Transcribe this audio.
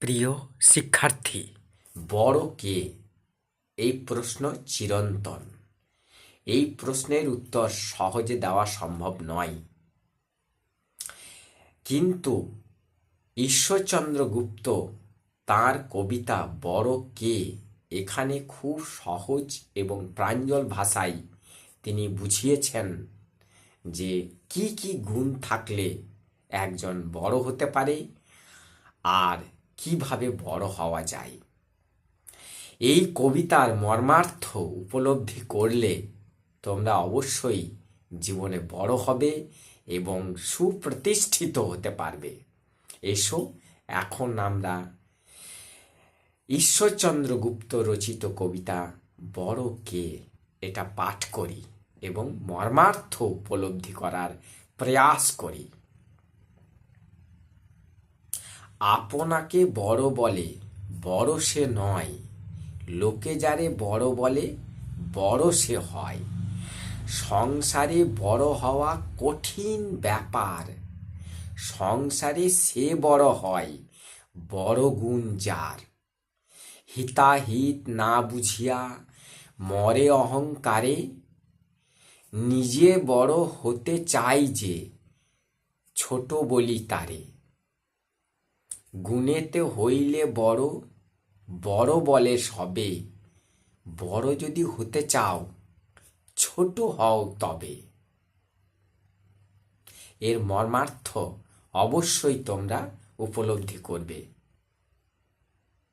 প্রিয় শিক্ষার্থী, বড় কে? এই প্রশ্ন চিরন্তন। এই প্রশ্নের উত্তর সহজে দেওয়া সম্ভব নয়, কিন্তু ঈশ্বরচন্দ্র গুপ্ত তাঁর কবিতা বড় কে এখানে খুব সহজ এবং প্রাঞ্জল ভাষায় তিনি বুঝিয়েছেন যে কি কি গুণ থাকলে একজন বড় হতে পারে আর কিভাবে বড় হওয়া যায়। এই কবিতার মর্মার্থ উপলব্ধি করলে তোমরা অবশ্যই জীবনে বড় হবে এবং সুপ্রতিষ্ঠিত হতে পারবে। এসো এখন আমরা ঈশ্বরচন্দ্র গুপ্ত রচিত কবিতা বড় কে এটা পাঠ করি এবং মর্মার্থ উপলব্ধি করার প্রয়াস করি। আপনাকে বড় বলে বড় সে নয়, লোকে যারে বড় বলে বড় সে হয়। সংসারে বড় হওয়া কঠিন ব্যাপার, সংসারে সে বড় হয় বড় গুণ যার। হিতাহিত না বুঝিয়া মরে অহংকারে, নিজে বড় হতে চাই যে ছোট বলি তারে। গুণেতে হইলে বড়, বড় বলে সবে, বড় যদি হতে চাও ছোট হও তবে। এর মর্মার্থ অবশ্যই তোমরা উপলব্ধি করবে।